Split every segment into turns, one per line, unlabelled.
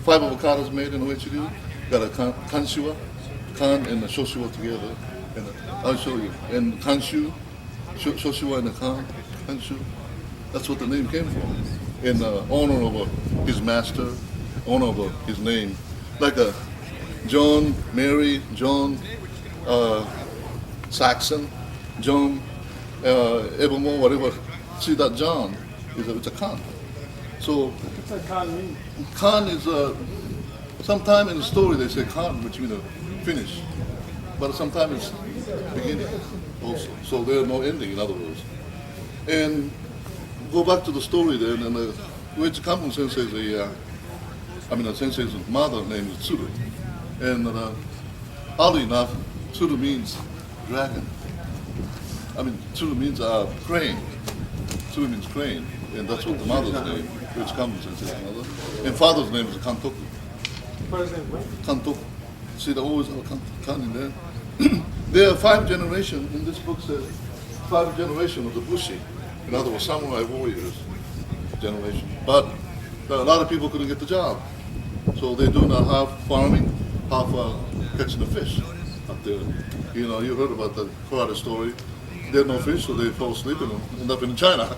5 avocados made in Uechi Ryu. Got a kanshiwa, kan and the shoshiwa together. And I'll show you. And kanshu, shoshiwa and the kanshu. That's what the name came from. In honor of his master, honor of his name. Like John, Mary, John, Saxon, John, evermore, whatever. See that John it's a kan. So
What's that con mean?
kan is sometime in the story they say kan, which means finish, but sometimes it's beginning also. So there's no ending, in other words. And go back to the story then, and Uechi Kanbun Sensei's the sensei's mother name is Tsuru, and oddly enough, Tsuru means dragon. Tsuru means crane. Tsuru means crane, and that's what the mother's name, Uechi Kanbun Sensei's mother. And father's name is Kantoku.
Father's name what?
Kantoku. See, they always have a kan in there. There are 5 generations, in this book says 5 generations of the Bushi. In other words, samurai warriors generation. But a lot of people couldn't get the job. So they do now half farming, half catching the fish up there. You heard about the karate story. There's no fish, so they fall asleep and end up in China.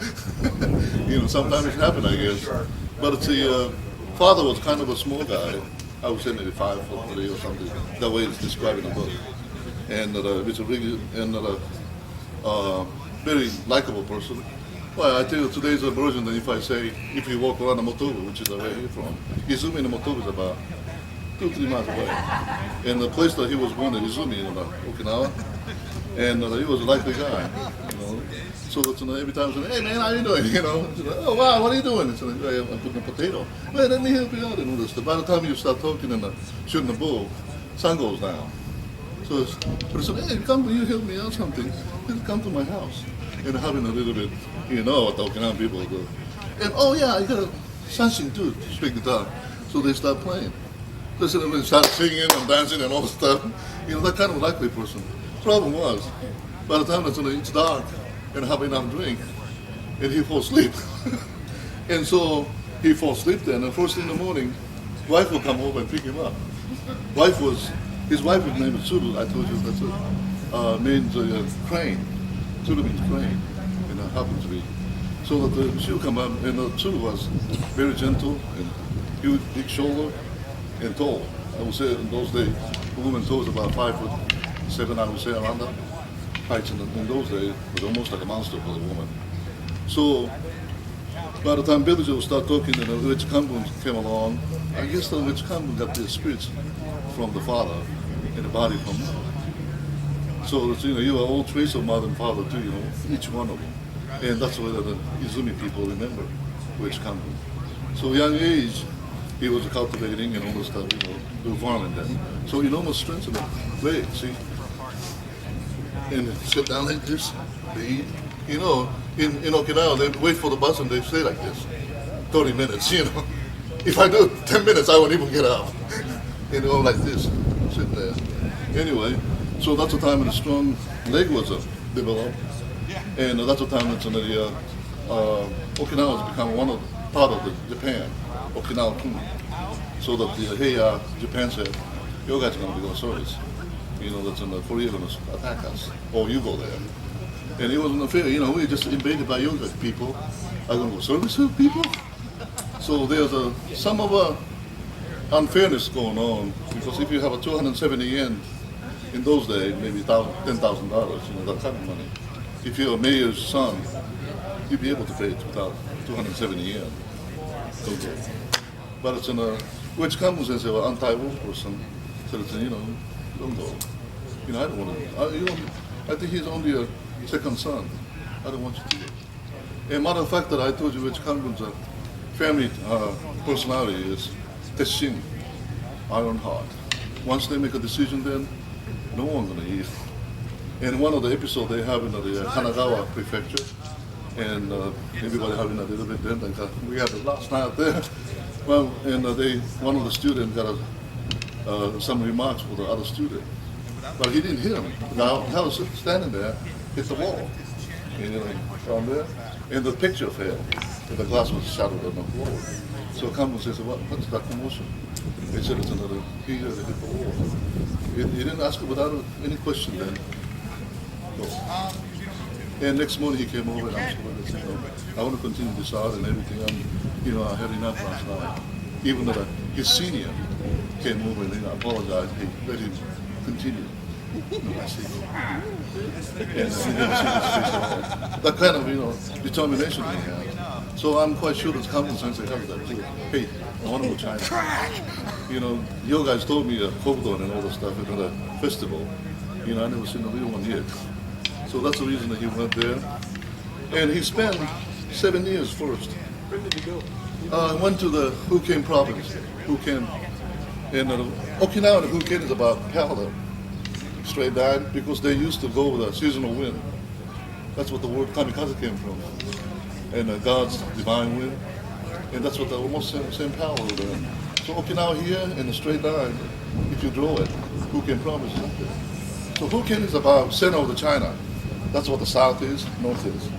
Sometimes it happens, I guess. But it's the father was kind of a small guy. I would say maybe 5'3" or something. That way it's described in the book. And it's a really very likable person. Well, I tell you, today's a version that if you walk around the Motobu, which is where he's from, Izumi and Motobu is about 2-3 miles away. And the place that he was born in Izumi, in Okinawa, and he was a likely guy, So that's, every time I say, hey man, how you doing? Oh wow, what are you doing? It's like, hey, I'm cooking a potato. Well, let me help you out and all this. By the time you start talking and shooting the bull, sun goes down. So but said, hey, will you help me out something? Come to my house. And having a little bit, what the Okinawan people do. And oh yeah, I got a sanshin too, speak guitar. So they start playing. They start singing and dancing and all this stuff. That kind of likely person. Problem was, by the time it's dark and have enough drink, and he falls asleep. And so he falls asleep then, and first thing in the morning, wife will come over and pick him up. His wife's name is Tsuru, I told you that's it. Means crane. Tsuru means crane, and it happens to be. So that she'll come up, and Tsuru was very gentle and huge, big shoulder and tall. I would say in those days, a woman's tall was about 5'7", I would say, around that. Heights in those days was almost like a monster for a woman. So by the time villager would start talking and Uechi Kanbun came along, I guess the Uechi Kanbun got their spirits from the father and the body from mother. So you are all trace of mother and father too, each one of them. And that's why the Izumi people remember Uechi Kanbun. So young age, he was cultivating and all this stuff, do farming then. So enormous strength in the leg, see? And sit down like this, they eat. In Okinawa, they wait for the bus and they stay like this, 30 minutes, If I do 10 minutes, I won't even get up. Like this, sit there. Anyway, so that's the time when the strong leg was developed. And that's the time that Okinawa has become part of Japan, Okinawa Kuni. So that Japan said, you guys are going to be on service. That's in the Korea going to attack us, or you go there. And it wasn't fair, we just invaded by yoga people. Are going to go service with people? So there's some of unfairness going on, because if you have a 270 yen in those days, maybe $10,000, that kind of money. If you're a mayor's son, you'd be able to pay 270 yen. But it's in Uechi Kanbun Sensei was an anti-war person, so it's don't go. I don't want to. I think he's only a second son. I don't want you to go. And matter of fact, that I told you Uechi Kanbun's family personality is Tesshin, Iron Heart. Once they make a decision, then no one's gonna eat. And one of the episodes they have in the Kanagawa prefecture, and everybody having a little bit then. We had the last night there. Well, and one of the students got some remarks for the other student, but he didn't hit him. Now I was standing there, hit the wall, down there, and the picture fell, and the glass was shattered on the floor. So Kamu says, what's that commotion? He said, it's another Higa that hit the wall. He didn't ask without any question then. So, and next morning he came over and I was like, I want to continue this art and everything. I had enough last night. Even though his senior came over and apologized, hey, let him continue. I see. And he never seen his face at all. That kind of, determination he had. So I'm quite sure that Kamu Sensei has that too. Hey, I want to go to China. You guys told me Kobudo and all the stuff at the festival. I never seen a real one yet. So that's the reason that he went there. And he spent 7 years first.
Where did you go?
I went to the Hokkien province. Hokkien. And Okinawa and Hokkien is about parallel. Straight down, because they used to go with a seasonal wind. That's what the word kamikaze came from. And God's divine wind. And that's what the almost same power over there. So Okinawa here and the straight line, if you draw it, Hokkien province is up there. So Hokkien is about center of the China. That's what the south is, north is.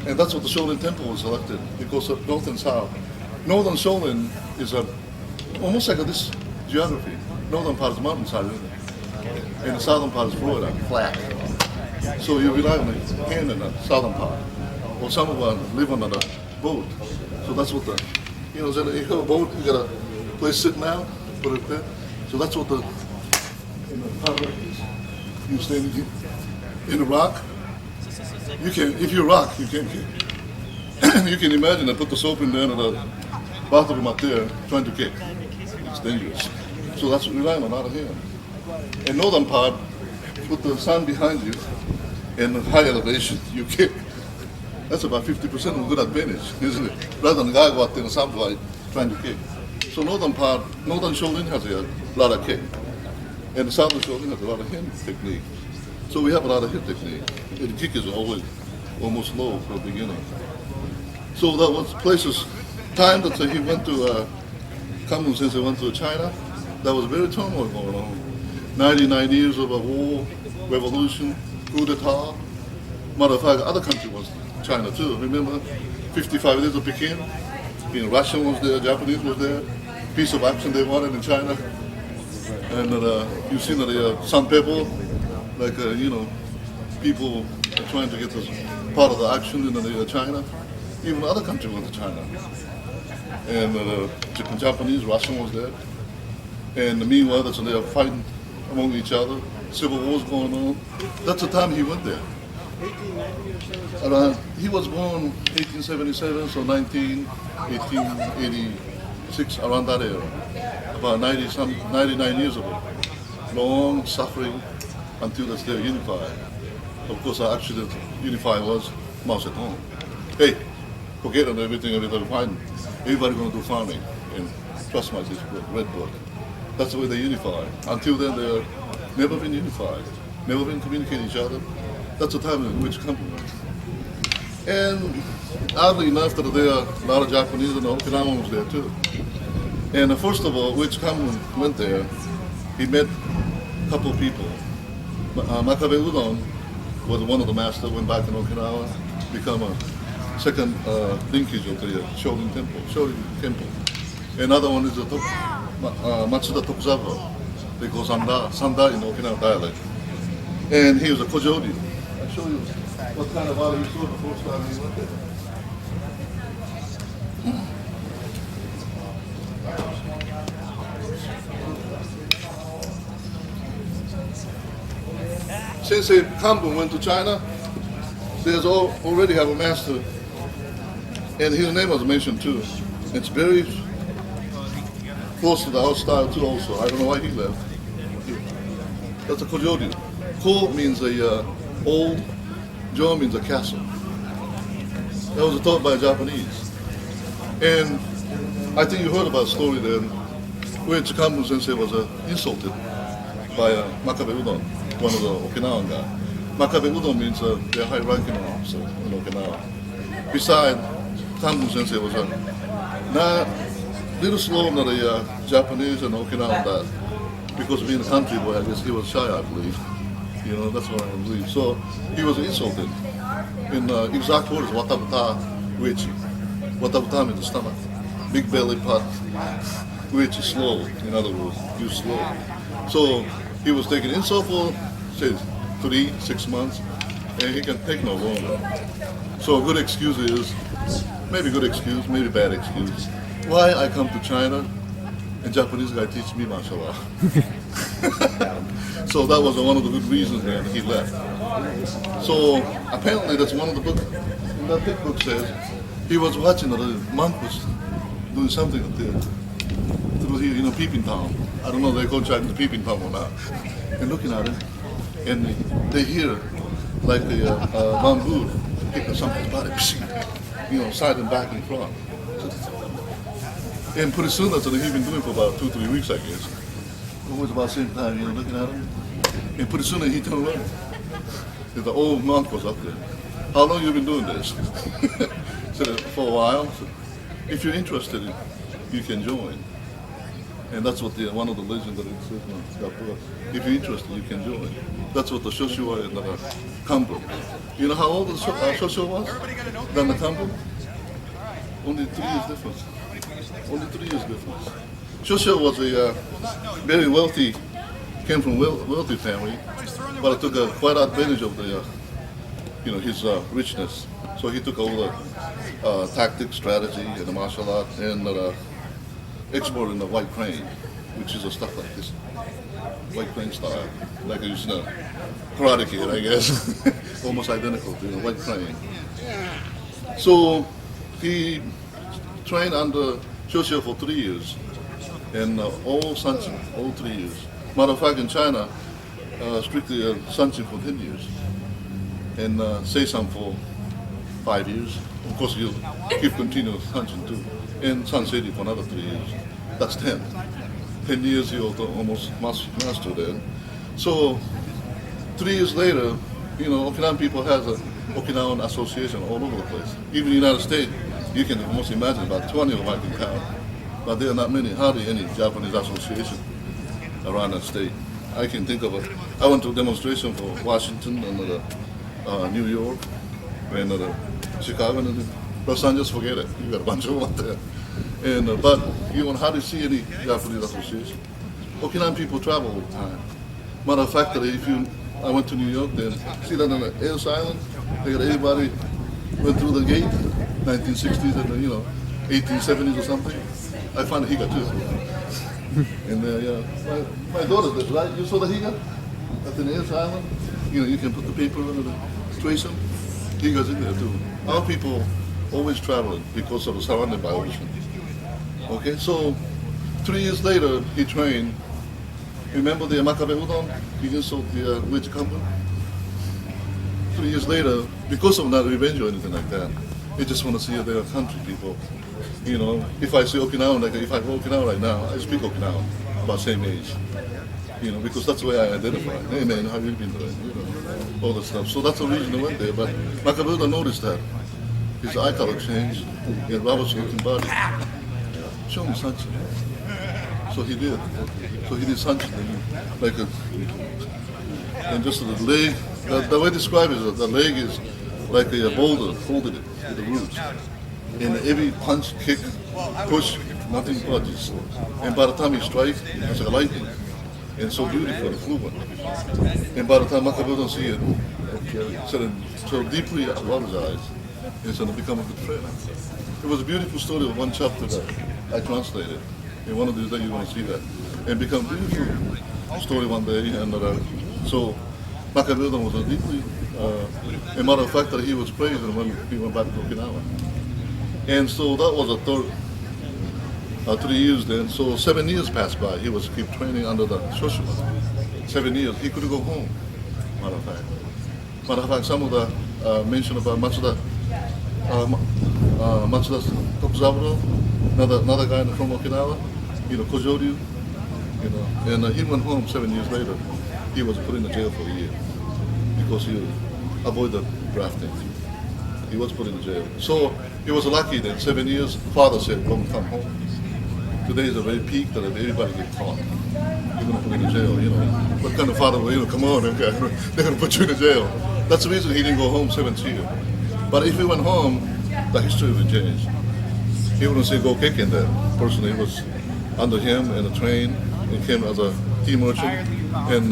And that's what the Shaolin Temple was selected, because of north and south. Northern Shaolin is almost like this geography. Northern part is mountainside, and the southern part is Florida, flat. So you rely on the hand in the southern part. Or some of us live on a boat. So that's what you have a boat, you got a place sitting out, put it there. So that's what the part like this. You stand in a rock. You can, if you rock, you can't kick. You can imagine I put the soap in there and the bathroom up there trying to kick. It's dangerous. So that's relying on out of hand. In northern part, put the sun behind you and high elevation, you kick. That's about 50% of a good advantage, isn't it? Rather than a guy go out there in the sunlight trying to kick. So northern part, northern Shaolin has a lot of kick. And the southern Shaolin has a lot of hand technique. So we have a lot of hip technique. And the kick is always almost low from the beginning. So that was places, time that he went to, Kamu Sensei went to China, there was very turmoil going on. 99 years of a war, revolution, coup d'etat. Matter of fact, other country was China too. Remember, 55 days of Peking? Russia was there, Japanese was there. Peace of action they wanted in China. And you've seen the some people, like, people are trying to get this part of the action in China. Even other countries went to China. And Japanese, Russian was there. And meanwhile, they are fighting among each other. Civil wars going on. That's the time he went there.
1890 or so?
He was born 1877, so 1886, around that era. About 99 years ago. Long suffering until they're unified. Of course, actually, unified was Mao Zedong. Hey, forget on everything, everybody fine. Everybody going to do farming and trust my red book. That's the way they unified. Until then, they're never been unified, never been communicating each other. That's the time in which company. And oddly enough, that there are a lot of Japanese and Okinawans there too. And first of all, which Kamu went there, he met a couple of people. Makabe Udon was one of the masters, went back in Okinawa, become a second linkage of the Shaolin Temple. Another one is the Matsuda Tokuzawa, they call Sanda in Okinawa dialect. And he was a Kojodi. I'll show you what kind of art he saw the first time he went there. Sensei Kambu went to China. There's already have a master, and his name was mentioned too. It's very close to our style too. Also, I don't know why he left. That's a Kojodi. Ko means a old. Jo means a castle. That was taught by a Japanese, and I think you heard about the story then, where Kamu Sensei was insulted by Makabe Udon, one of the Okinawan guys. Makabe Udon means they're high-ranking officer in Okinawa. Besides, Kamu Sensei was not little slower than the Japanese and Okinawan that, because being a country boy, I guess he was shy, I believe. That's what I believe. So he was insulted. In exact words, watabuta uechi. Watabuta means the stomach. big belly pot, which is slow. In other words, you slow. So he was taking insult for say 3-6 months, and he can take no longer. So a good excuse is maybe good excuse, maybe bad excuse. Why I come to China and Japanese guy teach me martial art. So that was one of the good reasons that he left. So apparently that's one of the books. In that big book says he was watching the monk was doing something through here, peeping tom. I don't know if they call Chinese peeping tom or not. And looking at it, and they hear like a bamboo hitting somebody's body, side and back and front. And pretty soon that's what he's been doing for about 2-3 weeks, I guess. Always about the same time, looking at him. And pretty soon he turned around. And the old monk was up there. How long you been doing this? Said, for a while. So, if you're interested, you can join. And that's what one of the legends that it says in that book. If you're interested, you can join. That's what the Shoshu and the Kambu. You know how old the Shoshu was? Than the Kambu? Only 3 years difference. Only 3 years difference. Shoshu was a very wealthy, came from wealthy family, but it took quite advantage of the, his richness. So he took all the tactics, strategy, and the martial art, and exporting the white crane, which is a stuff like this, white crane style, like you see in a Karate Kid, I guess, almost identical to the white crane. So he trained under Shoshu for 3 years, and all Sanchin, all 3 years. Matter of fact, in China, strictly Sanchin for 10 years, and Seisam for 5 years. Of course, you keep continuing Sanchin too, and Sansei for another 3 years. That's 10. 10 years you almost master then. So 3 years later, Okinawan people has an Okinawan association all over the place. Even in the United States, you can almost imagine about 20 of them I can count. But there are not many, hardly any Japanese association around the state. I can think of it. I went to a demonstration for Washington and New York and Chicago and Los Angeles, forget it. You got a bunch of them out there. And but you hardly see any Japanese association. Okinawan people travel all the time. Matter of fact, I went to New York, then see that on the Ellis Island, they got everybody went through the gate, 1960s and 1870s or something. I found a Higa too. And my daughter did, right? You saw the Higa at the Ellis Island? You can put the paper under the trace them. Higa's in there too. Our people always traveling because of the surrounded by ocean. Okay, so 3 years later he trained. Remember the Makabe Udon? He insult the Uechi Ryu. 3 years later, because of not revenge or anything like that, they just want to see their country people. If I say Okinawan, like if I go Okinawan right now, I speak Okinawan, about same age. Because that's the way I identify. Hey man, how you been doing? All that stuff. So that's the reason I went there. But Makabe Udon noticed that his eye color changed. He had Robert's looking body. Show me Sanchin. So he did. So he did Sanchin, and just the leg. The way I describe it is that the leg is like a boulder, folded it with the roots. And every punch, kick, push, nothing budges. And by the time he strikes, it's like lightning. And so beautiful, the fluent. And by the time Makabe don't see it, so deeply out of his eyes, it's going to become a good friend. It was a beautiful story of one chapter that I translated. And one of these days you're going to see that. And become a beautiful story one day. And so Makabe was a deeply, a matter of fact that he was praising when he went back to Okinawa. And so that was a 3 years then. So 7 years passed by. He was keep training under the Shoshu. 7 years. He couldn't go home. Matter of fact, some of the mention about Matsuda Tokuzaburo, another guy from Okinawa, Kojo Ryu, and he went home 7 years later. He was put in the jail for a year because he avoided drafting. He was put in jail. So he was lucky that 7 years, father said, don't come home. Today is a very peak that everybody gets caught. You're going to put in jail, What kind of father will, come on, okay, they're going to put you in jail. That's the reason he didn't go home 7th year. But if he went home, the history would change. he wouldn't say go kicking then. Personally, he was under him and trained and came as a team merchant and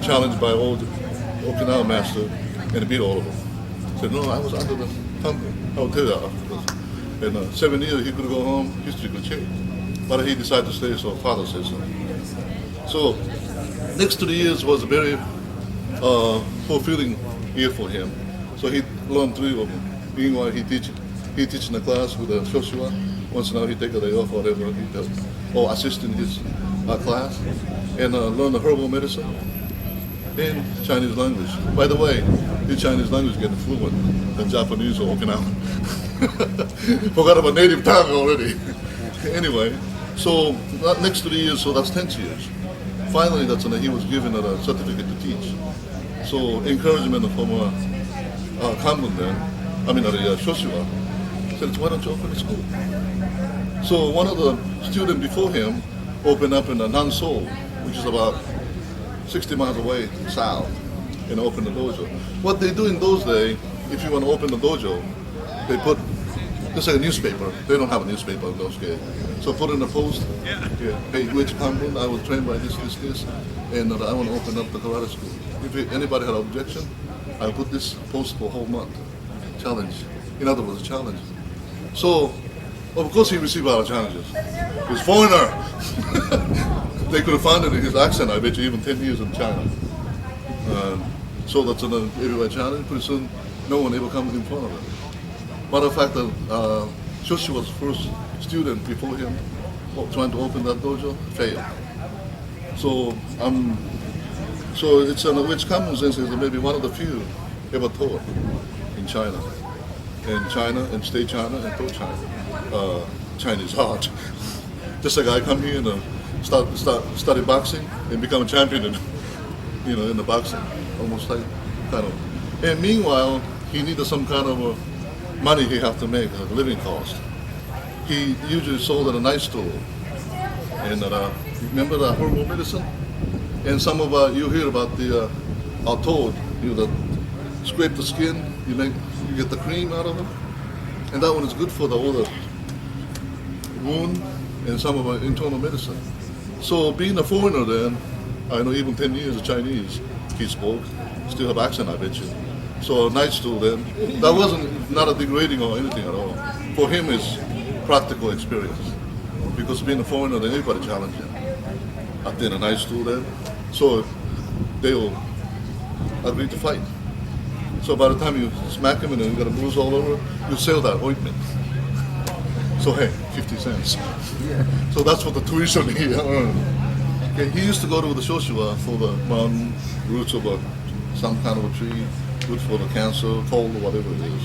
challenged by old Okinawa master and beat all of them. Said, no, I was under the company. I will tell you afterwards. In 7 years, he could go home, history could change. But he decided to stay, so father said so. So, next 3 years was a very fulfilling year for him. So he learned 3 of them. Meanwhile, he teach in the class with Shoshua. Once in a while, he take a day off or whatever, he does, or assist in his class, and learn the herbal medicine and Chinese language. By the way, the Chinese language getting fluent than Japanese or Okinawan. Forgot about native tongue already. Anyway, so next 3 years, so that's 10 years. Finally, that's when he was given a certificate to teach. So encouragement from Kanbun then, Shoshua, said, why don't you open a school? So one of the students before him opened up in Nansou, which is about 60 miles away south, and opened the dojo. What they do in those days, if you want to open the dojo, they put, just like a newspaper. They don't have a newspaper in those days. So put in a post, hey, Uechi Kanbun, I was trained by this, and I want to open up the karate school. If anybody had an objection, I'll put this post for a whole month. Challenge. In other words, a challenge. So, of course he received a lot of challenges. He's a foreigner. They could have found it in his accent, I bet you, even 10 years in China. So that's an everywhere challenge. Pretty soon, no one ever comes in front of him. Matter of fact, Shoshi was the first student before him trying to open that dojo, failed. So it's which common sense is maybe one of the few ever taught in China. In China, and state China, and taught China. Chinese art. Just like I come here and study boxing and become a champion in the boxing. Almost like kind of. And meanwhile, he needed some kind of money he have to make, a living cost. He usually sold at a night store. And remember the herbal medicine? And some of you hear about the toad, scrape the skin, you get the cream out of it. And that one is good for the older wound and some of our internal medicine. So being a foreigner then, I know even 10 years of Chinese, he spoke, still have accent, I bet you. So a night school then, that wasn't not a degrading or anything at all. For him, it's practical experience. Because being a foreigner, then everybody challenged him. At the night school then, so they will agree to fight. So by the time you smack him and then you got a bruise all over, you sell that ointment. So hey, 50 cents. So that's what the tuition he earned. Okay, he used to go to the Shoshua for the mountain roots of some kind of a tree, good for the cancer, cold, or whatever it is.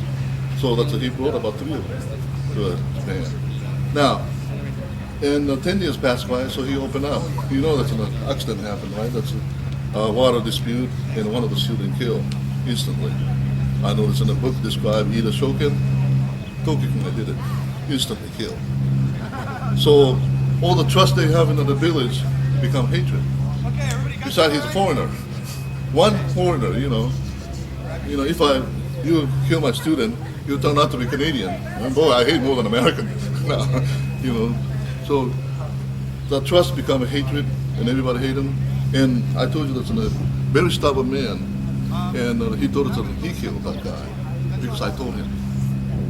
So that's what he brought about 3 of them to Japan. Now, and 10 years passed by, so he opened up. You know that's an accident happened, right? That's a water dispute, and one of the students killed instantly. I know it's in the book described either Shoken, Tokikun did it, instantly killed. So all the trust they have in the village become hatred. Besides, he's a foreigner. One foreigner, if you kill my student, you turn out to be Canadian. And boy, I hate more than American. So the trust become a hatred, and everybody hate him. And I told you that's a very stubborn man. And he told us that he killed that guy because I told him.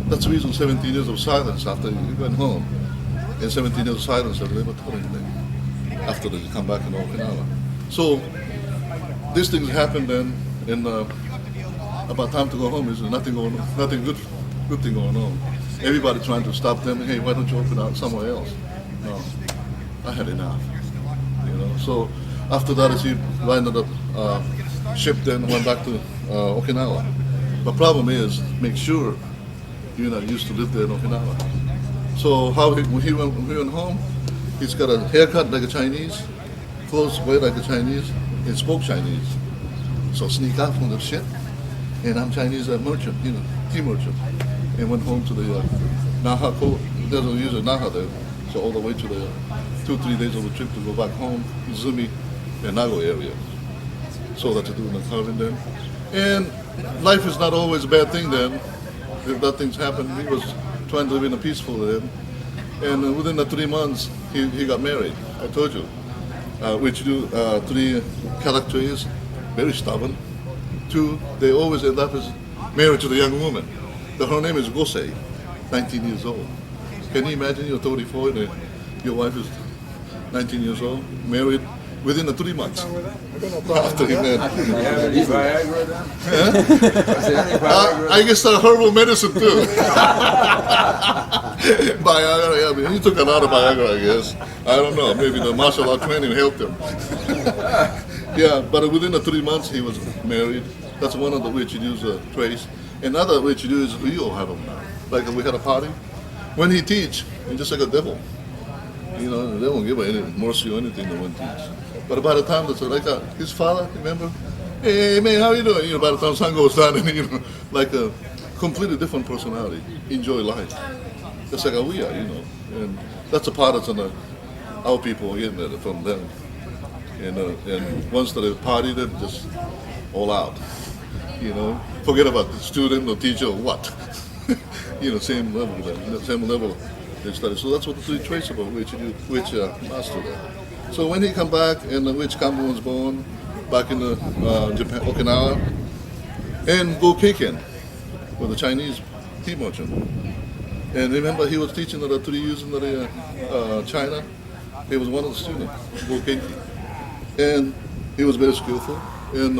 That's the reason 17 years of silence after he went home. And 17 years of silence, they never told anything after they come back in Okinawa. So these things happened then, and about time to go home is nothing going on, nothing good thing going on. Everybody trying to stop them. Hey, why don't you open out somewhere else? No, I had enough. So after that, as he lined up ship, then went back to Okinawa. The problem is make sure you're not used to live there in Okinawa. So when he went home, he's got a haircut like a Chinese, clothes wear like a Chinese, and spoke Chinese. So sneak out from the ship, and I'm Chinese merchant, tea merchant, and went home to the Naha. There's usually Naha there, so all the way to the 2-3 days of the trip to go back home, Izumi and Nago area. So that to do in the carving then. And life is not always a bad thing then. If that things happen, he was trying to live in a peaceful then. And within the 3 months, he got married. I told you. Which do 3 characters, very stubborn. 2, they always end up as married to the young woman. Her name is Gosei, 19 years old. Can you imagine you're 34 and your wife is 19 years old, married within the 3 months after he met?
Any Viagra then? Was there any Viagra?
I guess herbal medicine too. Viagra, yeah, I mean, he took a lot of Viagra, I guess. I don't know, maybe the martial art training helped him. Yeah, but within the 3 months he was married. That's one of the Uechi Ryu's traits. Another Uechi Ryu is Ryu have him now. Like we had a party. When he teach, he's just like a devil. You know, they won't give any mercy or anything when teach. But by the time that's like his father, remember? Hey man, how you doing? You know, by the time sun goes down, and you know, like a completely different personality. Enjoy life. Just like we are, you know. And that's a part that's on our people getting it from them. And once they party, they're just all out. You know, forget about the student or teacher or what. You know, same level with them, same level they study. So that's what the 3 traits about which master there. So when he come back and which Kambu was born back in the Japan, Okinawa, and go Keiken with the Chinese tea merchant. And remember, he was teaching the 3 years in China. He was one of the students, go Keiken, and he was very skillful. And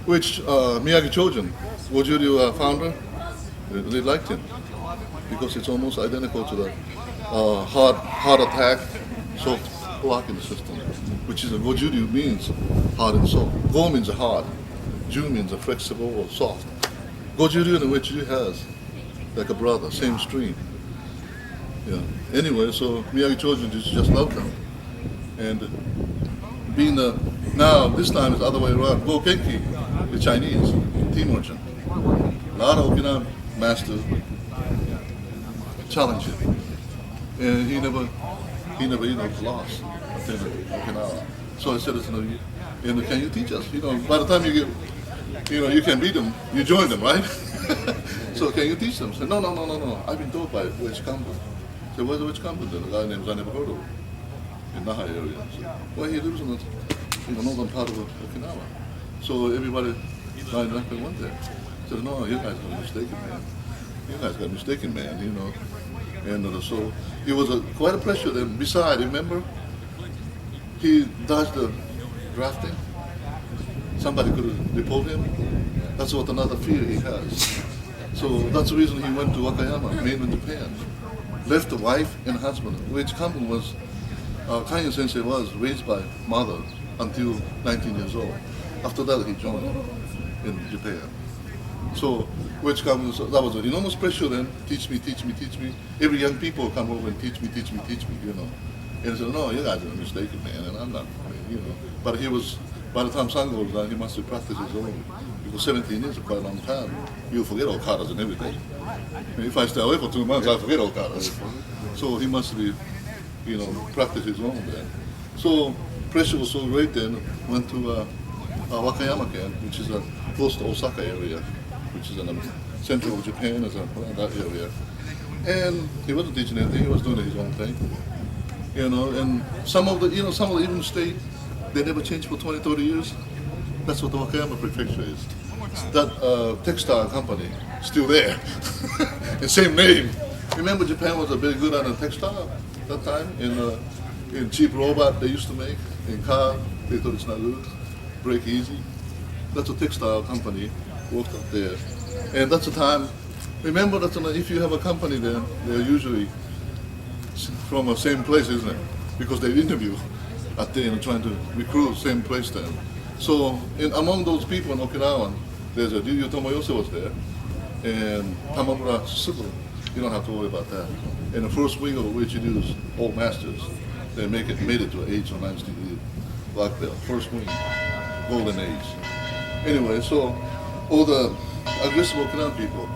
which Miyagi Chojun, Uechi Ryu founder, they liked him because it's almost identical to the hard attack, soft blocking system, which is a Uechi Ryu means hard and soft. Go means hard, Ju means a flexible or soft. Uechi Ryu and Uechi Ryu has like a brother, same stream. Yeah. Anyway, so Miyagi Chojun just loved him, and being now this time it's the other way around. Go Genki, the Chinese tea merchant. A lot of Okinawa masters challenge him, and he never lost in Okinawa. So I said, can you teach us? You know, by the time you get, you can beat them, you join them, right? So can you teach them? I said, no. I've been told by Uechi Kambu. I said, where's Uechi Kambu? The guy named I never heard of in Naha area. I said, well, he lives in the northern part of Okinawa. So everybody lined up and went there. I said, no, you guys got mistaken, man. You guys got mistaken, man, you know. And so it was quite a pressure. Then besides, remember, he dodged the drafting. Somebody could have deported him. That's what another fear he has. So that's the reason he went to Wakayama, mainland Japan. Left the wife and husband, which Kambu was, Kanyan Sensei was raised by mother until 19 years old. After that, he joined in Japan. So, which comes, that was an enormous pressure then, teach me. Every young people come over and teach me, you know. And he said, no, you guys are mistaken, man, and I'm not, you know. But he was, by the time sun goes down, he must have practiced his own. Because 17 years is quite a long time. You'll forget all katas and everything. And if I stay away for 2 months, I'll forget all katas. So he must be, you know, practice his own then. So pressure was so great then, went to Wakayama camp, which is close to Osaka area, which is in the center of Japan, that area. And he wasn't teaching anything, he was doing his own thing. You know, and some of the even state, they never changed for 20, 30 years. That's what the Wakayama prefecture is. That textile company, still there. The same name. Remember Japan was very good on the textile that time? In cheap robot they used to make, in car, they thought it's not good. Break easy. That's a textile company, worked up there. And that's the time, remember that if you have a company there, they're usually from the same place, isn't it? Because they interview at the end trying to recruit same place then. So among those people in Okinawa, there's a Ryu Tomoyose was there, and Tamamura Susugu. You don't have to worry about that. And the first wing of Uechi Ryu's old masters, they made it to an 8th or 9th degree black belt. First wing, golden age. Anyway, so all the aggressive Okinawan people,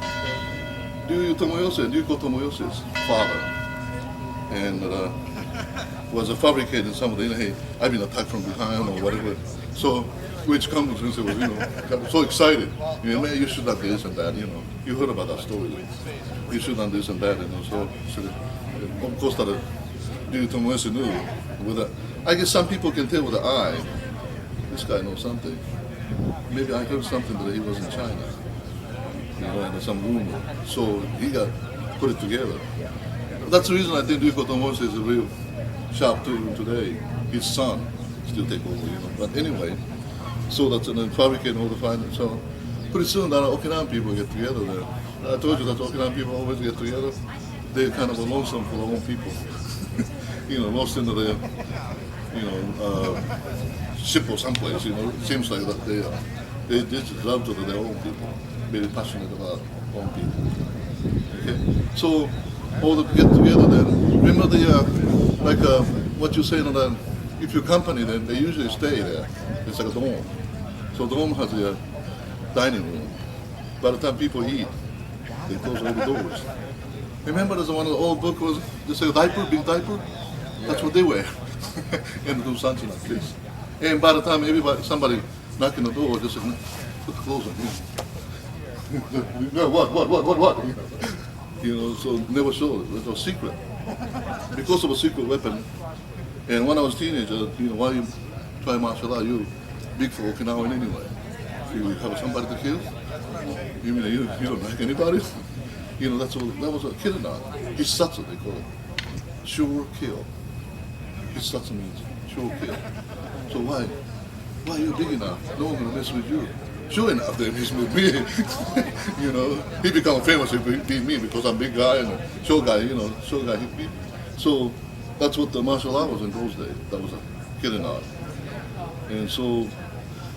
Ryu Tomoyose, Ryuko Tomoyose's father, and was fabricating something. Hey, I've been attacked from behind or whatever. So, which comes and was, got so excited. Man, you should have this and that. You heard about that story. You should have this and that. So of course, that Ryu Tomoyoshi knew. I guess some people can tell with the eye. This guy knows something. Maybe I heard something that he was in China. And there's some rumor. So he got put it together. That's the reason I think Ryu Tomoyoshi is a real sharp tool today. His son still take over, But anyway, so that's fabricating all the finance. So pretty soon that Okinawan people get together there. I told you that Okinawan people always get together. They're kind of lonesome for their own people. Lost into their, ship or someplace, It seems like that they deserve to their own people. Very passionate about own people. Okay? So all the get together then. Remember what you say that if you company then they usually stay there. It's like a dorm. So dorm has a dining room. By the time people eat, they close all the doors. Remember there's one of the old book was just a diaper, big diaper? That's what they wear. And do something like this. And by the time somebody knocking the door, just put the clothes on. What? So never showed it. It was secret. Because of a secret weapon. And when I was a teenager, why you try martial art? You're big for Okinawan anyway. You have somebody to kill? You mean you don't like anybody? That was a killing art. Hissatsu, they call it. Sure kill. Hissatsu means sure kill. So why are you big enough? No one gonna mess with you. Sure enough, they mess with me. He become famous if he beat me because I'm a big guy and a show guy, show guy he beat me. So that's what the martial art was in those days. That was a killing art. And so,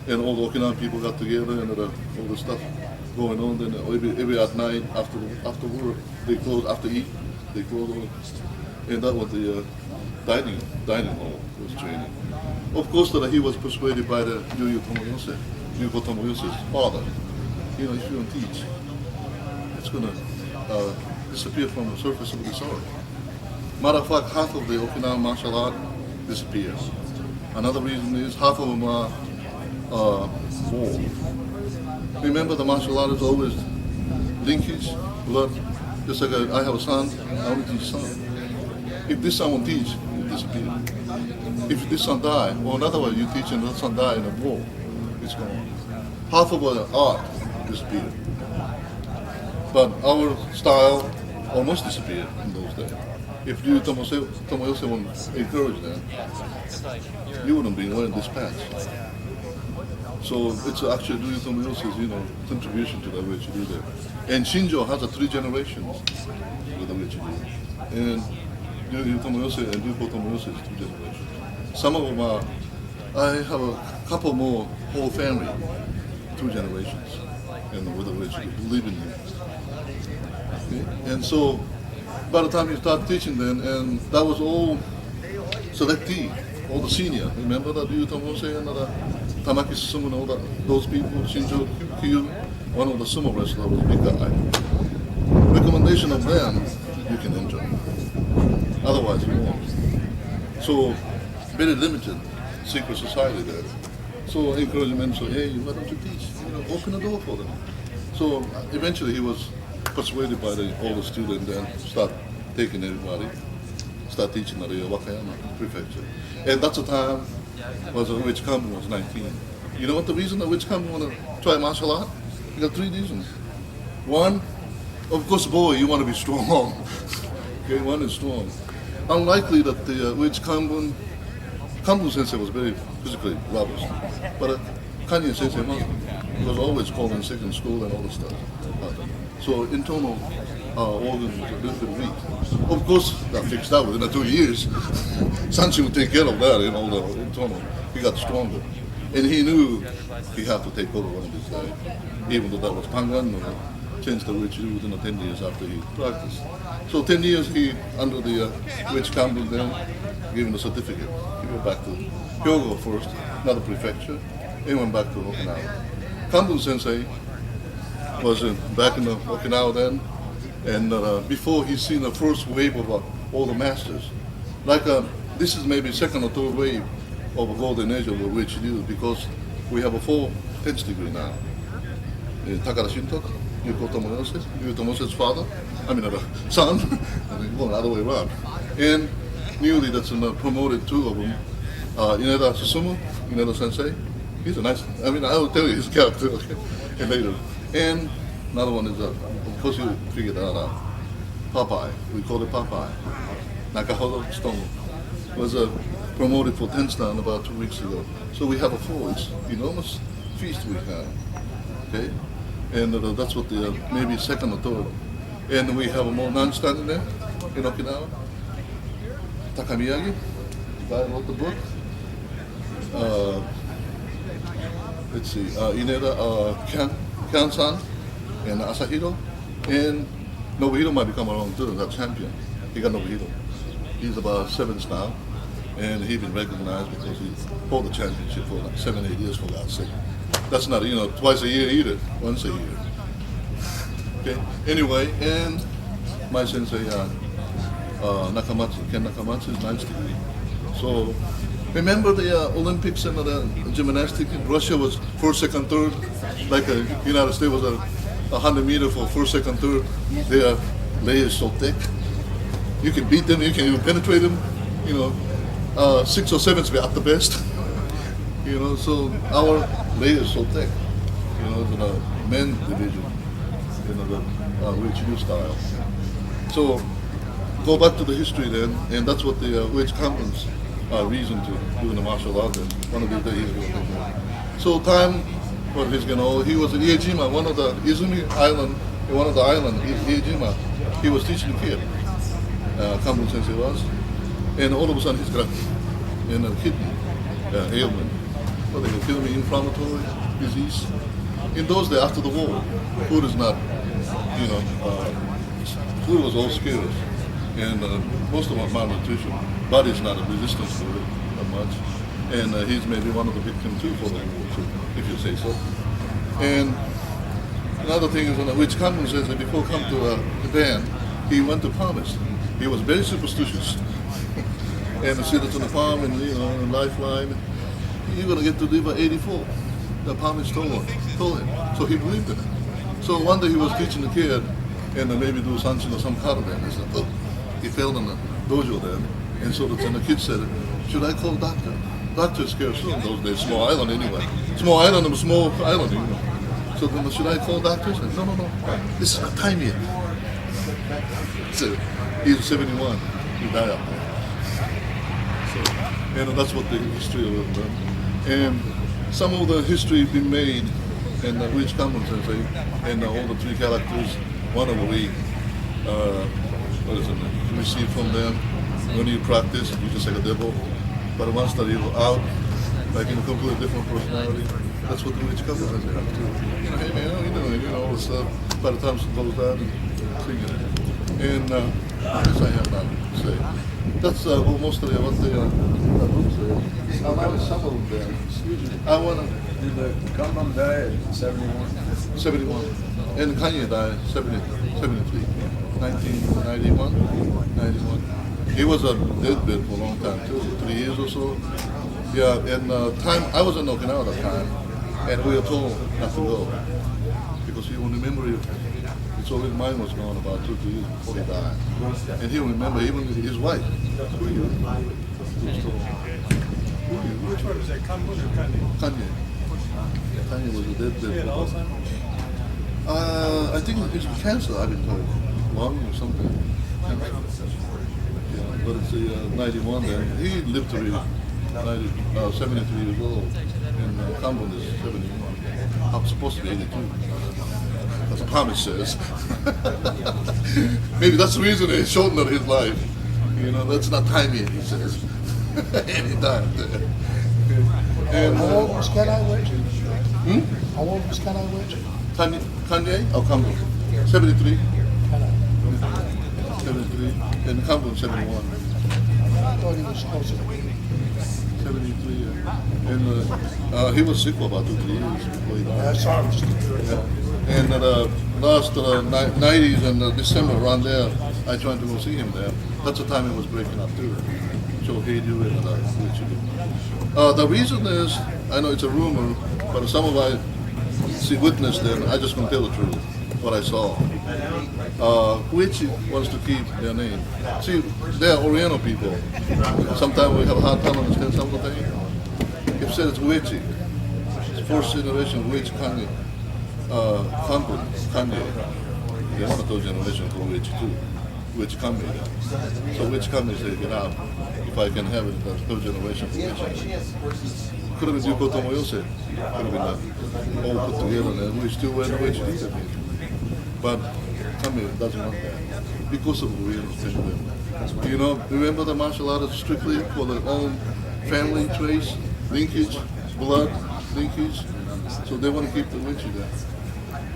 and all the Okinawan people got together and all the stuff going on. Then every at night after work, they close after eat. They close all, and that was the dining hall was training. Of course, that he was persuaded by the Ryu Tomoyoshi's father. If you don't teach, it's gonna disappear from the surface of this earth. Matter of fact, half of the Okinawan martial art disappears. Another reason is half of them are war. Remember, the martial art is always linkage, blood. Just like I have a son, I only teach son. If this son won't teach, it disappears. If this son die, or another way you teach and that son die in a war, it's gone. Half of our art disappeared. But our style almost disappeared in those days. If you Tomoyoshi won't encourage them, you wouldn't be wearing this patch. So it's actually Ryu Tomoyoshi's, contribution to the Uechi Ryu there. And Shinjo has 3 generations with the Uechi Ryu. And Ryu Tomoyoshi and Ryu Tomoyoshi is 2 generations. Some of them are, I have a couple more whole family, 2 generations, and with the Uechi Ryu, live in here. Okay? And so, by the time you start teaching then, and that was all selectee, all the senior. Remember that Ryu Tomoyoshi and Tamaki Susumu and all those people, Shinjo Kyu, one of the sumo wrestlers was a big guy. Recommendation of them, you can enter. Otherwise you won't. So, very limited secret society there. So encouragement, so hey, why don't you teach? Open the door for them. So eventually he was persuaded by all the students and start taking everybody, start teaching at the Wakayama prefecture. And that's the time was Uechi Kambun was 19. You know what the reason that Uechi Kambun want to try martial art? You got 3 reasons. One, of course, boy, you want to be strong. Okay, one is strong. Unlikely that the Uechi Kambun Sensei was very physically robust, but Kanye Sensei wasn't. He was always called in sick in school and all this stuff. So internal organs was a little bit weak. Of course, that fixed out within 2 years. Sanchi would take care of that, the internal. He got stronger. And he knew he had to take over one of these days. Even though that was Pangan, changed the Uechi Ryu within 10 years after he practiced. So 10 years he, under the Uechi Kambun then, gave him a certificate. He went back to Hyogo first, another prefecture, and went back to Okinawa. Kambun Sensei was back in Okinawa then, and before he's seen the first wave of all the masters. Like this is maybe second or third wave of a golden age of Uechi Ryu because we have a 4 10th degree now. Takara Shinto, Yuko Tomoyose, Yu Tomose's father, son, and going the other way around. And newly that's promoted 2 of them. Ineda Susumu, Ineda Sensei. He's a nice, I will tell you his character okay, later. And another one is, of course you figured that out, Popeye. We call it Popeye. Nakahodo Stone was promoted for 10th dan about 2 weeks ago. So we have a 4, it's enormous feast we have. Okay? And that's what the, maybe second or third. And we have more nuns standing there in Okinawa. Takamiyagi, the guy who wrote the book. Let's see, Ineda, Kyan-san, and Asahiro, and Nobuhiro might become around too, that champion. He got Nobuhiro. He's about 7th now, and he's been recognized because he held the championship for like 7-8 years, for God's sake. That's not, twice a year either, once a year. Okay, anyway, and my sensei, Nakamatsu, Ken Nakamatsu is 9th degree. So, remember the Olympics and the gymnastics? Russia was 1st, 2nd, 3rd, like the United States was 100 meters for 1st, 2nd, 3rd. Their layers so thick. You can beat them, you can even penetrate them, 6 or 7 be at the best. So our layer is so thick, the men's division, the Uechi Ryu style. So go back to the history then, and that's what the Uechi Kanbun's reason to doing the martial art is. One of these days he's going to do that. So time, he was in Iejima, one of the Izumi Island, one of the islands, Iejima. He was teaching the kid, Kanbun sensei was, and all of a sudden he's got a kidney ailment. Well, they were killing me inflammatory disease. In those days, after the war, food is not, food was all scarce. And most of our malnutrition, body's not resistant to it that much. And he's maybe one of the victims too for the war, too, if you say so. And another thing is, which Kanbun says that before come to Japan, he went to promise. He was very superstitious. And the sit on the farm and lifeline. You're going to get to live at 84. The promise told him. So he believed in it. So one day he was teaching the kid and maybe do something or some karate. And he said, he fell in the dojo then. And so the kid said, should I call doctor? Doctor is scared too in those days, small island anyway. Small island, So then should I call doctor? He said, no. This is not time yet. So he's 71. He died out there. And that's what the history of it. And some of the history been made, and which Kanbun sensei, and all the 3 characters, one of we receive from them. When you practice, you just like a devil. But once that you're out, like in a completely different personality, that's what the Uechi Kanbun sensei have too. Hey man, how you doing? All this stuff. By the time she goes down and singing it. And I guess I have that to say. That's most of what the book says. I like some of them there. I want to.
Did the Kanbun die at 71?
71. And Kanye died 73. 1991. 91. He was a deadbed for a long time too, 3 years or so. Yeah, and I was in Okinawa at that time, and we were told not to go because he would remember it. So his mind was gone about 2 years before he died. And he'll remember even his wife. Who are you?
Which one is that, Kanbun or Kanye?
Kanye. Kanye was a dead. I think it's cancer, I've been told. Lung or something. Yeah, but it's 91 then. He lived to be 73 years old. And Kanbun is 71. I'm supposed to be 82. That's what promise says. Maybe that's the reason they shortened his life. That's not time yet, he says. Anytime there. And,
how old was Kanye Uechi? How old was Kanye Uechi?
Kanye or Kanbun? 73. 73. And Kanbun 71.
I thought he was closer to 80.
73. And he was sick for about 2-3 years before he died.
Sorry.
Yeah. And last 90s and December around there, I tried to go see him there. That's the time he was breaking up too. Shohei Ryu and Uechi Ryu. The reason is, I know it's a rumor, but some of I witnessed them. I just can tell the truth, what I saw. Uechi wants to keep their name. See, they are Oriental people. Sometimes we have a hard time understanding some of the things. If it says Uechi, it's fourth generation Uechi Kanye, Kanye. They want to third generation for Uechi too. Uechi Kanye. So Uechi Kanye said, get out. If I can have it, that's third generation for Uechi. Could have been Yuko Tomoyose. Could have been all put together, and we still wear the Uechi Ryu. But Kanye doesn't want that because of the real thing. You know, remember the martial arts strictly for their own family trace, linkage, blood linkage. So they want to keep the Uechi there.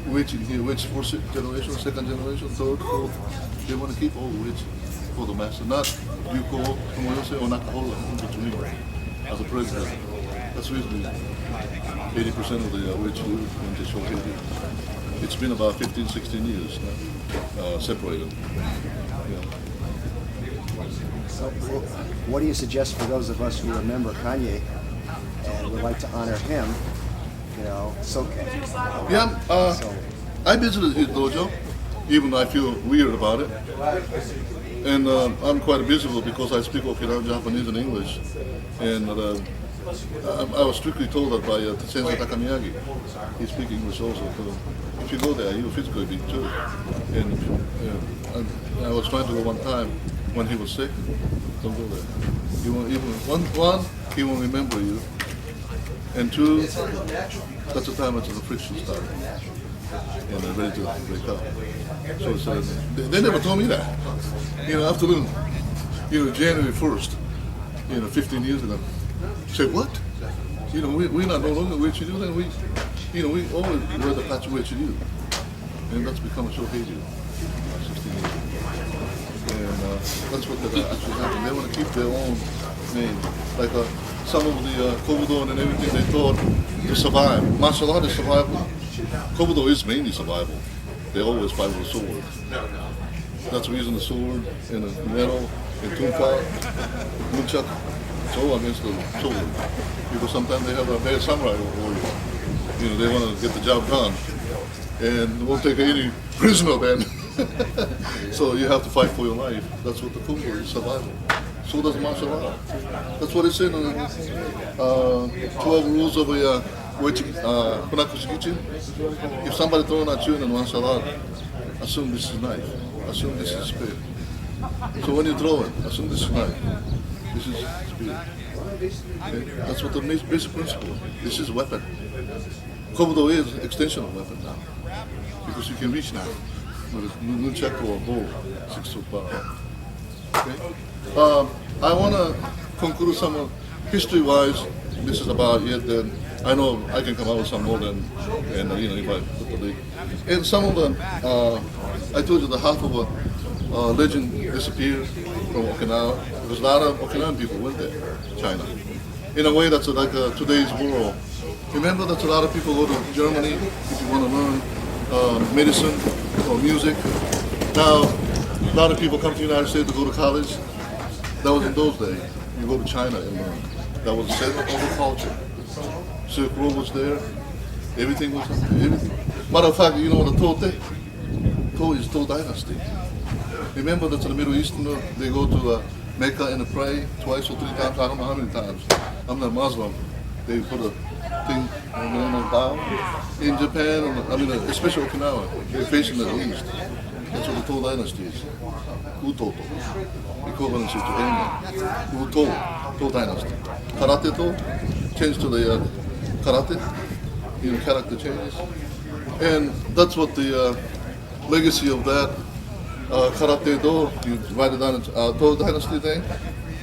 Uechi fourth generation, second generation, third, fourth. They want to keep all the Uechi for the master, not Yuko Tomoyose or Nakahara in between as a president. That's the reason 80% of the Uechi went to Shohei. It's been about 15, 16 years now, separated. Yeah.
So, what do you suggest for those of us who remember Kanye and would like to honor him? You know, Soke.
Yeah, I visited his dojo, even though I feel weird about it. And I'm quite visible because I speak Okinawan Japanese and English. And I was strictly told that by Sensei Takamiyagi. He speaks English also. So if you go there, you'll physically be too. And I was trying to go one time when he was sick. Don't go there. He won't even one, he won't remember you. And two, that's the time until the friction started. And they're ready to break up. So it says, they never told me that. You know, after January 1st, 15 years ago. Say what? You know, we're not no longer Uechi Ryu, then we always wear the patch Uechi Ryu. And that's become a Shohei Ryu 16 years ago. And that's what actually happened. They want to keep their own name. Like some of the Kobudo and everything, they thought to survive. Martial art is survival. Kobudo is mainly survival. They always fight with a sword. That's the reason the sword and the metal and tunpa, nunchak, it's all against the sword. Because sometimes they have a bad samurai warrior. You know, they want to get the job done. And won't take any prisoner then. So you have to fight for your life. That's what the Kobudo is, survival. So does martial art. That's what it's in 12 rules of a Funakushikichi. If somebody throwing at you in a martial art, assume this is knife. Assume this is spear. So when you throw it, assume this is knife. This is spear. Okay? That's what the basic principle is. This is weapon. Kobudo is an extension of weapon now. Because you can reach now. With a nunchaku or bow, 6-foot power. Okay? I want to conclude some history-wise. This is about it. Then I know I can come out with some more than, and if I put the link. And some of them, I told you the half of a legend disappeared from Okinawa because a lot of Okinawan people went there, China. In a way, that's like today's world. Remember, that's a lot of people go to Germany if you want to learn medicine or music. Now, a lot of people come to the United States to go to college. That was in those days. You go to China and learn. That was the center of the culture. Silk Road was there. Everything was everything. Matter of fact, you know what the Tote? Tote is Tote Dynasty. Remember that to the Middle Eastern, they go to Mecca and pray twice or 3 times. I don't know how many times. I'm not Muslim. They put a thing on the bow. In Japan, especially Okinawa, they're facing the east. That's what the Tote Dynasty is. Utoto. Equivalency to Amen. Uto, Tote Dynasty. Karate To, changed to the karate, character changes. And that's what the legacy of that Karate Do, you write it down, Do Dynasty thing,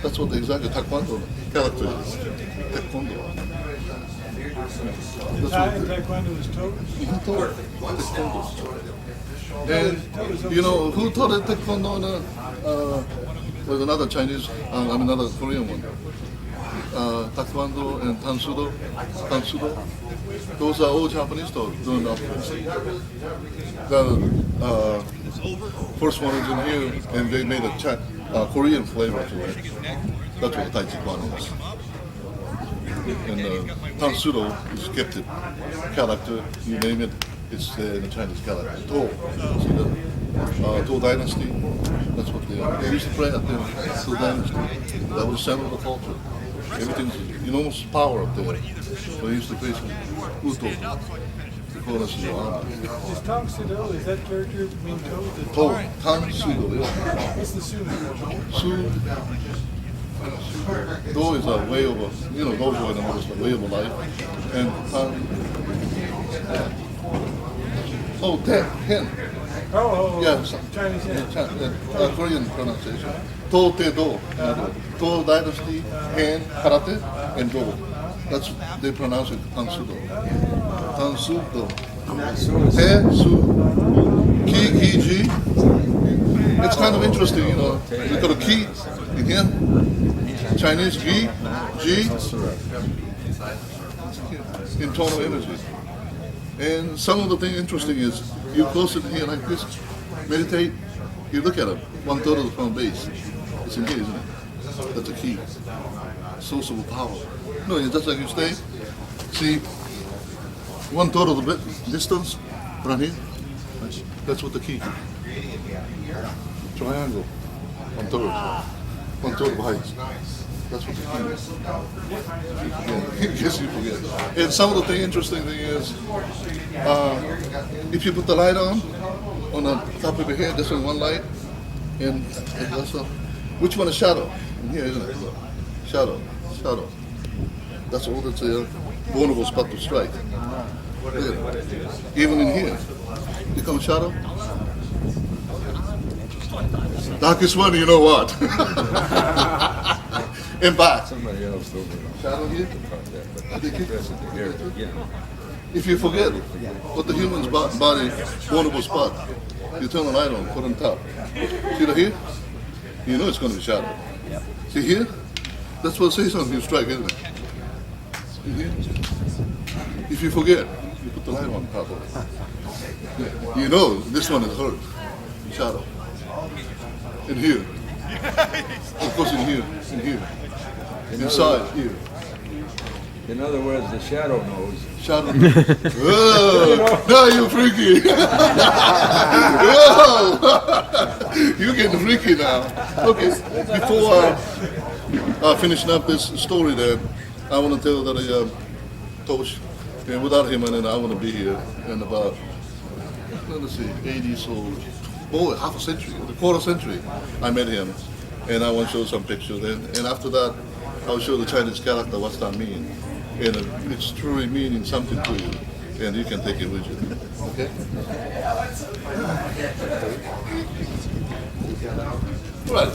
that's what the exact Taekwondo character is. Taekwondo.
Taekwondo is Tote?
Taekwondo. And you know who taught it Taekwondo? Was another Chinese, another Korean one. Taekwondo and Tansudo. Those are all Japanese taught doing that. The first one is in here, and they made a Korean flavor to it. That's what Tai Chi Kwan is. And Tansudo is kept it. Character, you name it, it's in the Chinese character. To, see the To dynasty, that's what they used to pray at the To dynasty. That was the center of the culture. Everything's enormous power up there. So they used to play some Uto. Call us your honor.
Is Tang Sudo, is that character mean toad?
To, Tansudo, yeah.
What's the Sudo?
Su, Do is a way of a, Dojo in a way of a life. And Hen.
Oh,
Yeah,
Chinese hand.
Korean pronunciation. To, Te, Do. To dynasty, Hen, Karate, and Do. That's they pronounce it Tansudo. Tansudo. Te, Su, Ki, Ji. It's kind of interesting, you got a Ki in here. Chinese Gi, Ji, internal energy. And some of the thing interesting is you close it here like this, meditate, you look at it, 1/3 of the front base. It's in here, isn't it? That's a key. Source of power. No, it's just like you stay, see 1/3 of the distance, right here. That's what the key. Triangle. 1/3. 1/3 of height. That's what the key is. In case you forget. And some of the interesting thing is, if you put the light on the top of your head, there's only one light, and that's which one is shadow? In here, isn't it? Shadow. That's all that's a vulnerable spot to strike. Yeah. Even in here, become shadow. Darkest one, you know what? And back.
Somebody else told me
Shadow here.
but the hair again.
If you forget what the human's body vulnerable spot, you turn the light on, put on top. See the here? You know it's going to be shadow. See here? That's what says something you strike, isn't it? See here? If you forget, you put the light on top of it. You know this one is hurt. Shadow. In here. Of course in here. Inside here.
In other words, the shadow knows.
Shadow. Oh, now you're freaky. Oh, you're getting freaky now. Okay, before finishing up this story then, I want to tell that Tosh, and without him, and I want to be here in about, let's see, 80 so, half a century, a quarter century, I met him, and I want to show some pictures. And after that, I'll show the Chinese character, what's that mean. And it's truly meaning something to you, and you can take it with you. Okay? Right.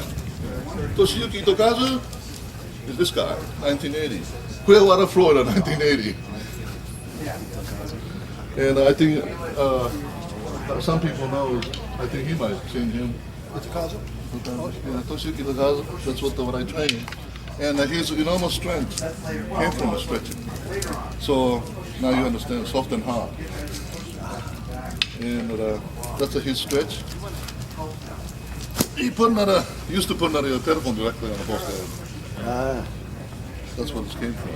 Toshiyuki Tokazu is this guy, 1980. Clearwater, Florida, 1980. And I think some people know, I think he might have seen him.
Tokazu?
Yeah, Toshiyuki Tokazu, that's what I trained. And his enormous strength came from the stretching. So now you understand, soft and hard. And that's his stretch. He used to put another telephone directly on the post. That's what it came from.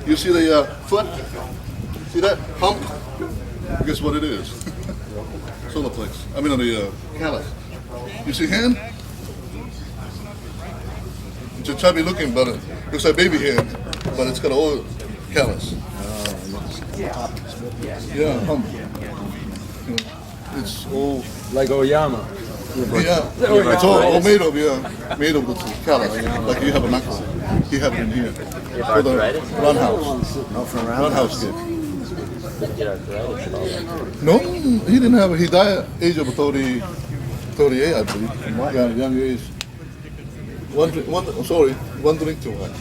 You see the foot? See that hump? Guess what it is? Solar plex. I mean on the callus. You see hand? It's a chubby looking, but it looks like baby hand, but it's got an oil callus. Yeah, hump. It's all
Like Oyama.
yeah, it's all made of the callus. Like you have a knuckle. He have it in here. For the run house.
Oh, from around.
Run house kid.
Didn't get arthritis at all.
No, he didn't have it. He died at the age of 38, I believe. Yeah, young age. One drink too much.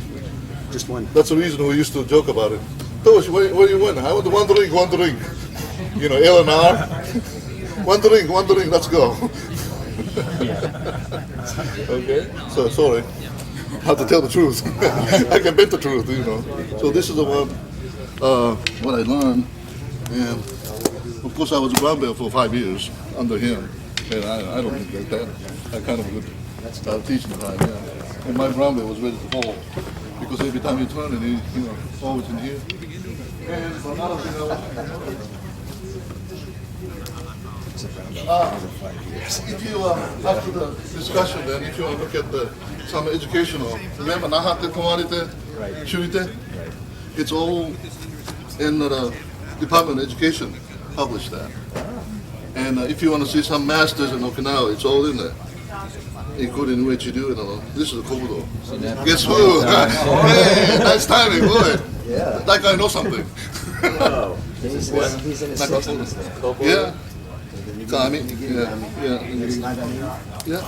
Just one.
That's the reason we used to joke about it. Tosh, where you went? I want one drink. You know, L&R. One drink, let's go. Okay, so sorry. I have to tell the truth. I can bet the truth, you know. So this is the one, what I learned. And of course I was a brown belt for 5 years under him. And I don't think that. I kind of good teaching time, yeah. And my brown belt was ready to fall because every time you turn it, always in here. And another thing if you, after the discussion then, if you want to look at some educational, remember Nahate Komarite, Shuite? It's all in the Department of Education, published that. And if you want to see some masters in Okinawa, it's all in there, including Uechi Ryu. This is a Kobudo. Guess who? Hey, nice timing, boy.
Yeah.
That guy knows something.
He's in his 60s now.
Yeah. Kami.
It's Nagami.
Yeah.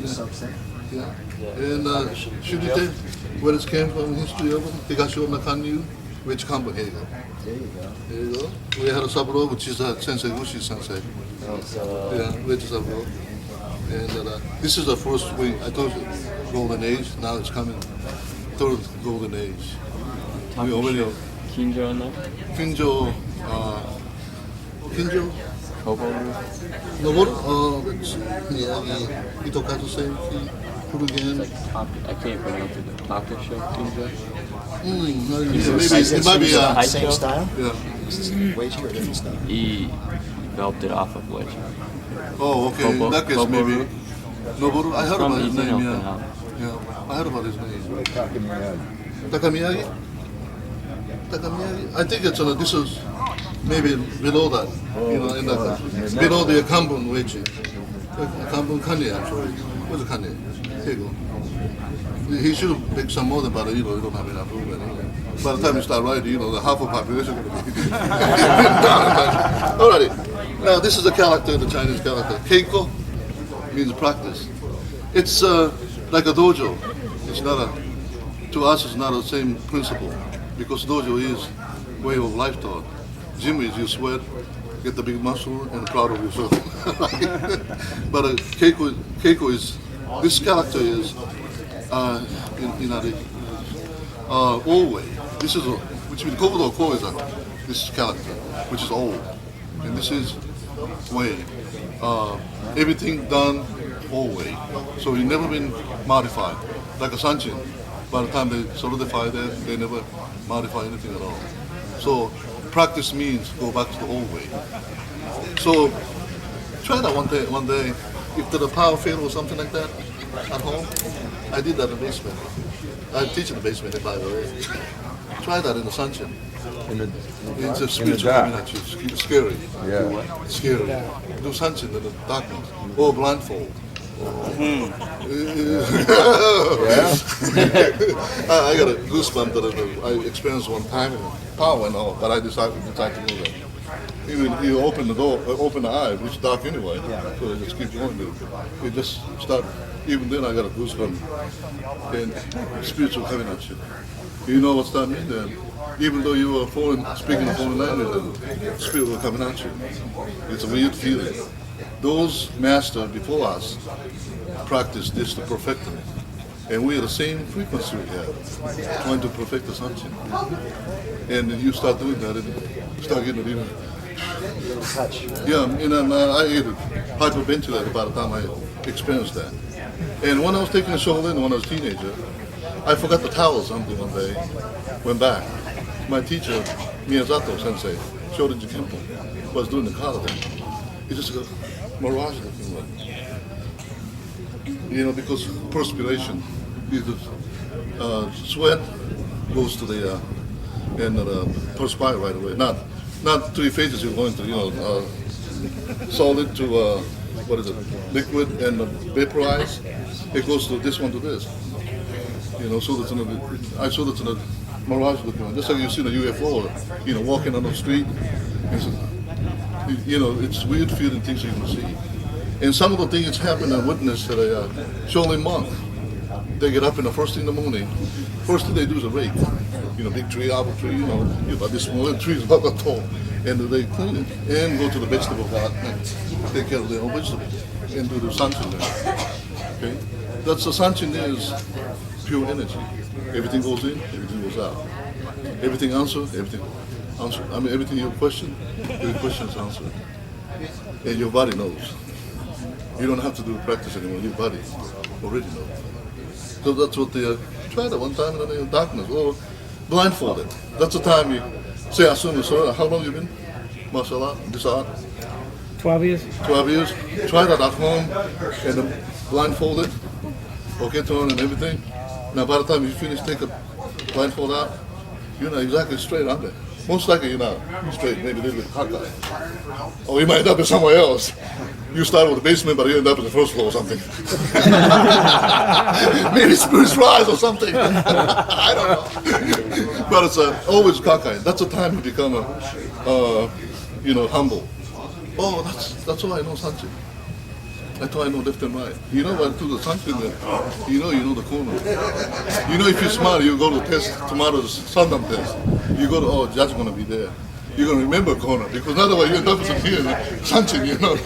Subset.
Yeah. And Shurite, where it came from, history of it, Higasho Nakanyu, which company? Here you go.
There you go.
There you go. We had a Saburo, which is Sensei Gushi Sensei. Yeah, which is Saburo. And this is the first wing, I told you, golden age. Now it's coming, third golden age. We already,
Kinjo in there?
Kinjo,
Koboru?
Noboru, that's Miyagi, Itokazu Senki, Furugen.
I can't pronounce it. Takusho Kinjo?
Maybe it might be,
Haikyō?
Same style?
yeah.
Is this Uechi or a different style?
He developed it off of Uechi.
Oh, okay. In that case, maybe. Noboru, I heard
From
about his name,
Izuno,
yeah. Yeah, I heard about his name.
Takamiyagi.
Takamiyagi? Takamiyagi? I think it's this is maybe below that, in the, below the Kanbun Uechi. Kanbun Kanye, actually. Where's the Kanye? Here you go. He should make some more than, but you don't have enough room anyway. By the time you start writing, the half of the population is going to be done. Alrighty. Now, this is a character, the Chinese character. Keiko means practice. It's like a dojo. It's not to us, it's not the same principle because dojo is way of life taught. Gym is you sweat, get the big muscle, and proud of yourself. But Keiko is, this character is old way. This is which means Kobudo Ko is this character, which is old, and this is way. Everything done old way, so it never been modified. Like a Sanchin, by the time they solidify that, they never modify anything at all. So practice means go back to the old way. So try that one day. If there's a power fail or something like that at home, I did that in the basement. I teach in the basement, by the way. Try that in the sunshine. It's a spiritual
dark.
coming at you. It's scary.
Yeah.
It's scary. Do sunshine in the darkness or blindfold.
Yeah.
I got a goosebump that I experienced one time. Power and all, but I decided to do that. Even you open the door, open the eye, it's dark anyway. So I just keep going. It just start. Even then, I got a goosebump. And spiritual coming at you. You know what's that mean then? Even though you were speaking a foreign language, the spirit will come at you. It's a weird feeling. Those masters before us practiced this to perfect them. And we are the same frequency we have, trying to perfect the something. And then you start doing that and you start getting it even.
Touch.
Yeah, I ate hyperventilated by the time I experienced that. And when I was taking a Shaolin when I was a teenager, I forgot the towel or something one day, went back. My teacher, Miyazato Sensei, Shorinji Kempo, was doing the karate. He just got mirage looking like. Because perspiration, sweat goes to the, perspire right away. Not 3 phases you're going to, solid to, liquid and vaporize. It goes to this one to this. So that's I saw that in a mirage looking one. Just like you see the UFO, walking on the street. It's weird feeling things you can see. And some of the things happen, I witnessed at a Shaolin monk. They get up in the first thing in the morning. First thing they do is a rake. Big tree, apple tree, about this small trees about that tall. And they clean it and go to the vegetable garden and take care of their own vegetables and do the sanchin there. Okay? That's the sanchin is pure energy. Everything goes in, everything goes out. Everything answered, everything answered. Everything you question, your question is answered. And your body knows. You don't have to do practice anymore. Your body already knows. So that's what they tried at one time in the darkness or blindfolded. That's the time you say, assume, sir, how long you been? Martial art, this art?
12 years.
12 years. Try that at home and blindfolded, okay, turn and everything. Now by the time you finish, take a blindfold out, you're not exactly straight, aren't they? Most likely you're not straight, maybe a little bit cockeyed. Or you might end up in somewhere else. You start with the basement, but you end up in the first floor or something. Maybe spiritual rise or something. I don't know. But it's always cockeyed. That's the time you become humble. Oh, that's all I know, Sanchi. That's all I know left and right. You know what to the Sanchi there. You know the corner. You know if you're smart, you go to test tomorrow's Sundam test. You go to, oh, judge gonna be there. You're gonna remember corner because otherwise you end up here, Sanchi, you know.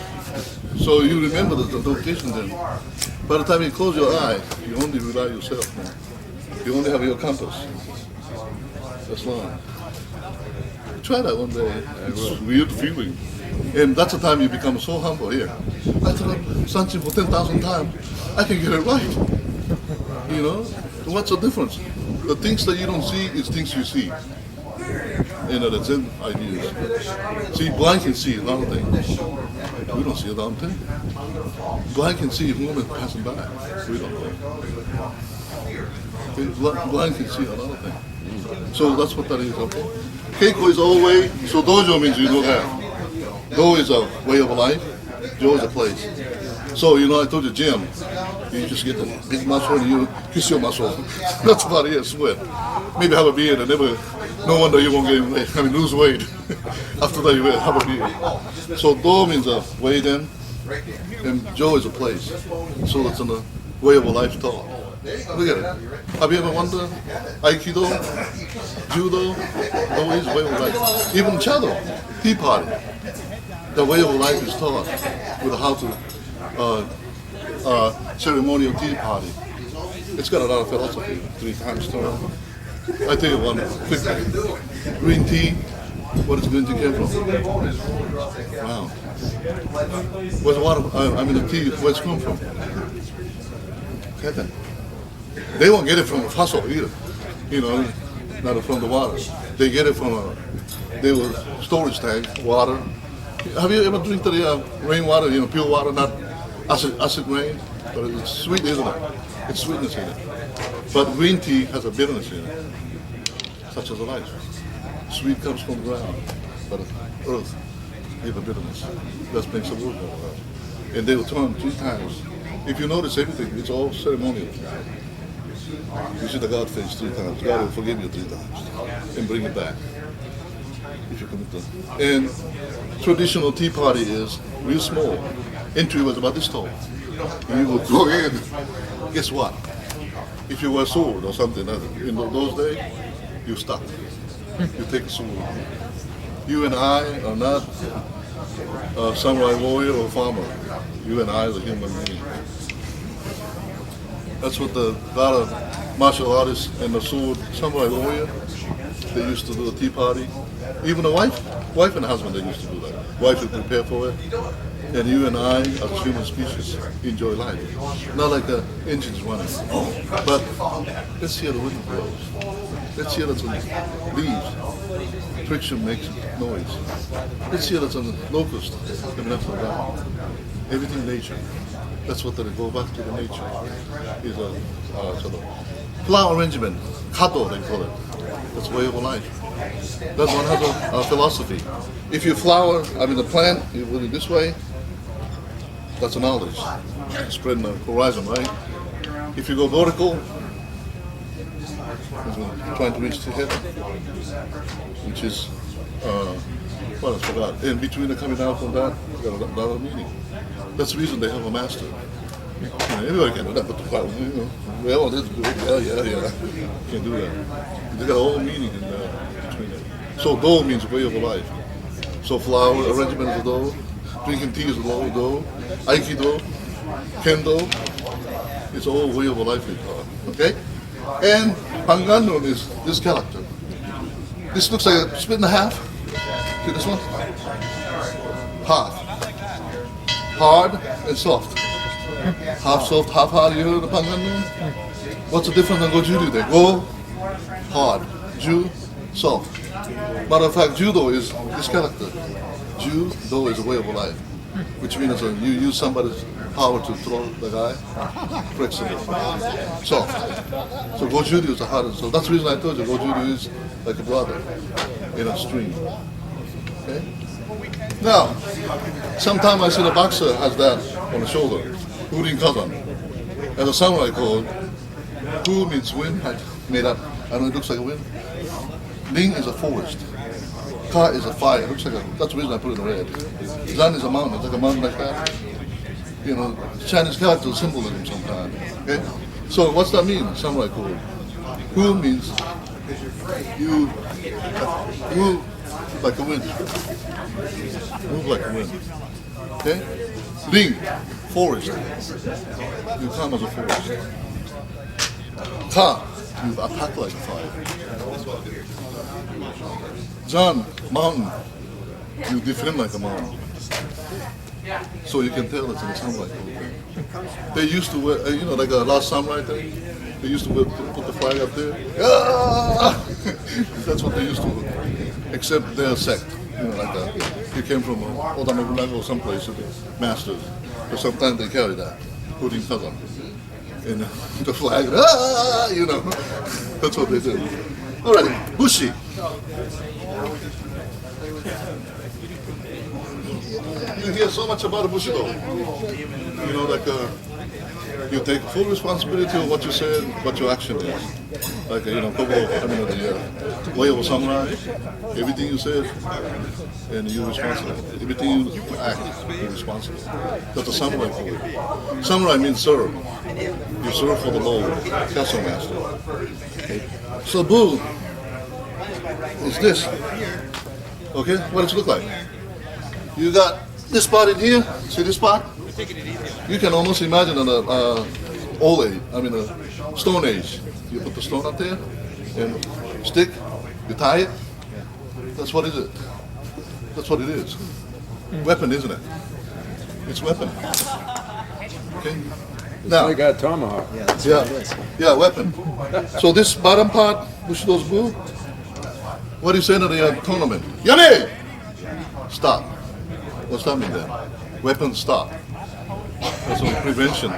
So you remember the location then. By the time you close your eye, you only rely on yourself, man. You only have your compass. That's long. Try that one day. It's a weird feeling. And that's the time you become so humble here. I thought Sanchi for 10,000 times, I can get it right. You know? What's the difference? The things that you don't see is things you see. You know, the Zen ideas. See, blind can see a lot of things. We don't see a damn thing. Blind can see a woman passing by. We don't know. Okay? Blind can see a lot of things. So that's what that is, okay? Keiko is all way, so dojo means you know that. Do is a way of life, Jo is a place. So, I told you, gym, you just get the big muscle and you kiss your muscle. That's about it, sweat. Maybe have a beard and no wonder you won't lose weight. After that, you will have a beard. So, Do means a way then, and Jo is a place. So, that's in the way of a life thought. Look at it. Have you ever wondered? Aikido, Judo, Do is way of life. Even Chado, Tea Party. The way of life is taught with how to ceremonial tea party. It's got a lot of philosophy, 3 times turn. I tell you one quickly. Green tea, where does green tea come from? Wow. Where's water, the tea, where's it come from? Heaven. They won't get it from a fossil either, not from the water. They get it from a storage tank, water. Have you ever drank the rainwater, pure water, not acid rain? But it's sweet, isn't it? It's sweetness in it. But green tea has a bitterness in it, such as a life. Sweet comes from the ground, but earth gives a bitterness. That makes the world go around. And they will turn 3 times. If you notice everything, it's all ceremonial. You see the God face 3 times. God will forgive you 3 times and bring it back. If you commit them. And traditional tea party is real small. Entry was about this tall. You would go in. Guess what? If you wear a sword or something, in those days, you're stuck. You take a sword. You and I are not a samurai warrior or farmer. You and I are a human being. That's what a lot of martial artists and the sword samurai warrior, they used to do a tea party. Even the wife and husband, they used to do that. Wife would prepare for it. And you and I, as human species, enjoy life. Not like the engines running. But let's hear the wind blows. Let's hear that some leaves. Friction makes noise. Let's hear that some locusts coming up from the ground. Everything nature. That's what they go back to the nature. Is a sort of flower arrangement. Kato, they call it. That's way of life. That one has a philosophy. If you flower, the plant, you put it this way, that's a knowledge. Spreading the horizon, right? If you go vertical, it's trying to reach to heaven, which is, I forgot. In between the coming out from that, got another meaning. That's the reason they have a master. Everybody can do that, but the flower, well, that's good. Yeah. Can't do that. They got a whole meaning in between it. So Do means way of life. So flower, arrangement of Do, drinking tea is Do, Aikido, Kendo, it's all way of life we call it. Okay? And Pangannon is this character. This looks like a split in half. See this one? Half. Hard and soft. half soft, half hard. You heard the Pangan? What's the difference in Go Judo? They go hard, Ju soft. Matter of fact, Judo is this character. Judo is a way of life, which means you use somebody's power to throw the guy, flexible, soft. So Go Judo is the hardest. So that's the reason I told you Go Judo is like a brother in a stream. Okay? Now, sometimes I see the boxer has that on the shoulder, Urin Kazan. And the samurai code, Hu means wind, I made up. I know it looks like a wind. Ling is a forest. Ka is a fire. It looks like that's the reason I put it in red. Zan is a mountain. It's like a mountain like that. You know, Chinese character symbolism sometimes. Okay? So what's that mean? Samurai code. Hu means you move like a wind. Move like a wind. Okay? Ling, forest. You come as a forest. Ka, you attack like fire. Zan, mountain. You defend like a mountain. So you can tell it's in the samurai code. They used to wear, you know, like a last samurai thing. They used to put the flag up there. Ah! That's what they used to do. Except their sect, you know, like that. They came from Oda Nobunaga or someplace, masters. But sometimes they carry that, putting Kazan. And the flag, ah! You know. That's what they do. Alrighty, Bushi. You hear so much about Bushido. You know, like you take full responsibility of what you said, what your action is. Like, you know, the way of a samurai, everything you said, and you're responsible. Everything you act, you're responsible. That's a samurai code. Samurai means serve. You serve for the Lord, castle master. Okay. So Bu is this. Okay, what does it look like? You got this spot in here. See this spot? You can almost imagine an old age. I mean a stone age. You put the stone up there and stick. You tie it. That's what is it. That's what it is. Weapon, isn't it? It's weapon. Okay. Now.
They got tomahawk.
Yeah, that's what it is.
Yeah, weapon. So this bottom part, Bushido's Bu. What do you say to the tournament? Yame! Stop. What's that mean then? Weapon stop. That's what prevention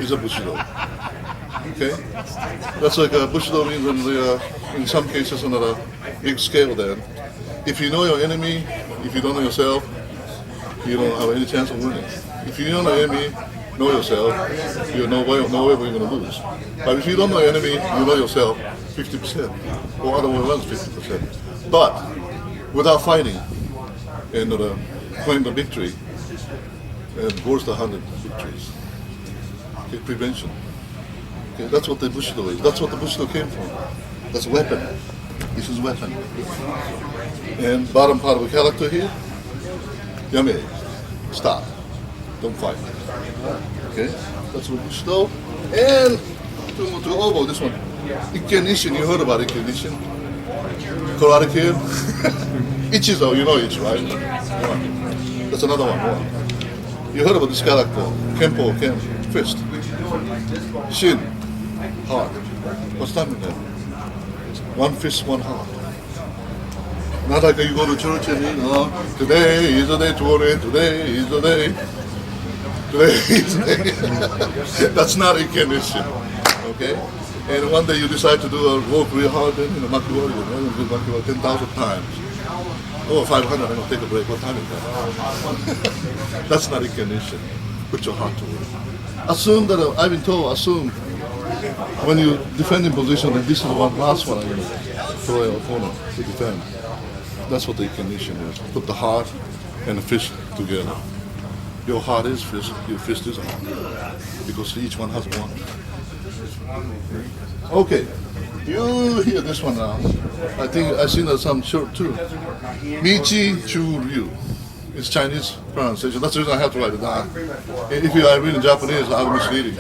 is a Bushido. Okay? That's like a Bushido means in some cases on a big scale then. If you know your enemy, if you don't know yourself, you don't have any chance of winning. If you know your enemy, know yourself, you know way you're going to lose. But if you don't know your enemy, you know yourself 50%, or other way around 50%. But without fighting and claim the victory, and goes to 100 victories. Okay, prevention. Okay, that's what the Bushido is. That's what the Bushido came from. That's weapon. This is weapon. And bottom part of the character here, Yame, stop. Don't fight. Okay, that's what Bushido. And to Obo, this one, Ikken Ishin. You heard about Ikken Ishin? Karate Kid. Ichizo, you know Ichi, right? One. That's another one. You heard about this character, Kempo, fist. Shin, heart. What's that mean then? One fist, one heart. Not like you go to church and you know, today is the day, today is the day. Today is the day. That's not Ikenishim, okay? And one day you decide to do a work real hard, then, Makiwari, do Makiwari 10,000 times. Oh, 500, I'm going to take a break. What time is that? That's not recognition. Put your heart to it. Assume that, I've been told, when you defend in position, that this is the last one I'm going to throw your opponent to defend. That's what the recognition is. Put the heart and the fist together. Your heart is fist, your fist is heart. Because each one has one. Okay. You hear this one now. I think I've seen some short too. Uechi Ryu. It's Chinese pronunciation. That's the reason I have to write it down. If you are reading Japanese, I'm misleading.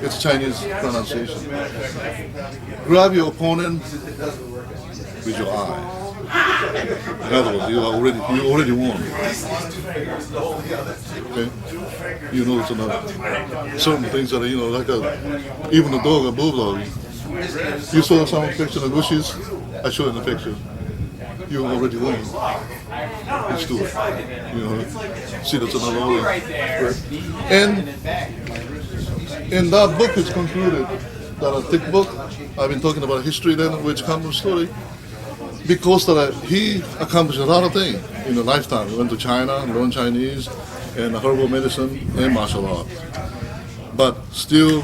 It's Chinese pronunciation. Grab your opponent with your eye. In other words, you already won. Okay? You know, certain things that are, like even a dog, a bulldog. You saw some picture of bushes. I showed in the picture. You already won. Let's do it. See, that's another way. And that book is concluded. That a thick book. I've been talking about history then, which comes from story. Because he accomplished a lot of things in a lifetime. He went to China, learned Chinese, and herbal medicine, and martial art. But still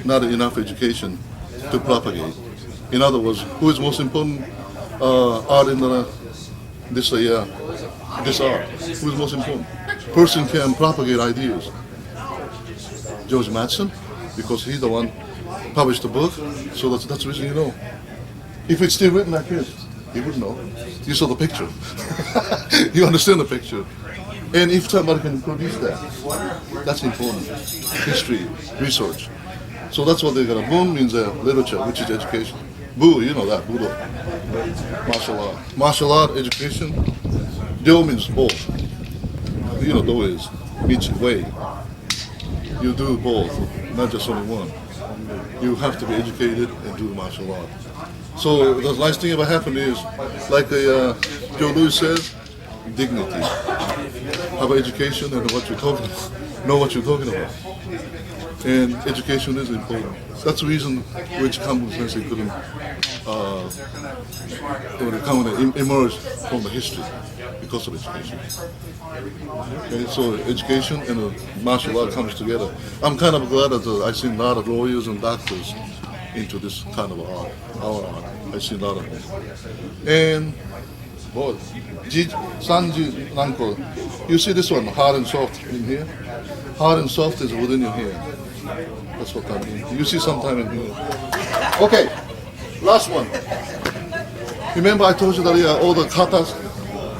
not enough education to propagate. In other words, who is most important art in this art? Who is most important? Person can propagate ideas. George Mattson, because he's the one published the book, so that's the reason you know. If it's still written like this, you wouldn't know. You saw the picture. You understand the picture. And if somebody can produce that, that's important. History, research. So that's what they got. Bun means literature, which is education. Bu, you know that, Budo. Martial art. Martial art, education. Do means both. You know, do is means way. You do both, not just only one. You have to be educated and do martial art. So the nice thing about happened is, like Joe Louis says, dignity. Have education and what you're talking about. Know what you're talking about. And education is important. That's the reason which Kambun Sensei couldn't emerge from the history, because of education. Okay, so education and martial art comes together. I'm kind of glad that I've seen a lot of lawyers and doctors into this kind of art, our art. I've seen a lot of them. And boy, Sanji Nanko, you see this one, hard and soft in here? Hard and soft is within your hand. That's what that means. You see sometime in here. Okay, last one. Remember I told you that all the katas,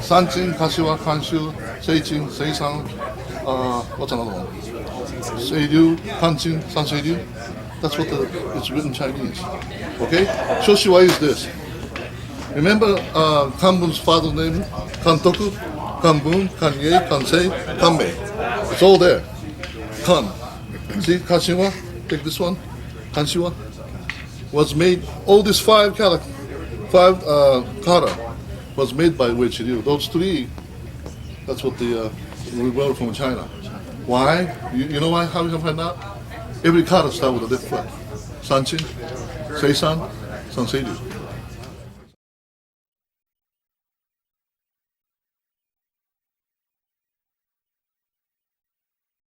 Sanchin, Kashiwa, Kanshu, Seichin, Seisan, what's another one? Seiryu, Kanchin, Sanseiryu. That's what it's written Chinese. Okay? Shoshiwa is this. Remember Kambun's father's name? Kantoku, Kambun, Kanye, Kansei, Kanmei. It's all there. Kan. See, Kashiwa, take this one. Kanshiwa was made, all these five kata was made by Uechi Ryu. Those three, that's what we brought from China. Why? You know why? How you can find out? Every kata starts with a different. Sanchin, Seisan, Sanseidu.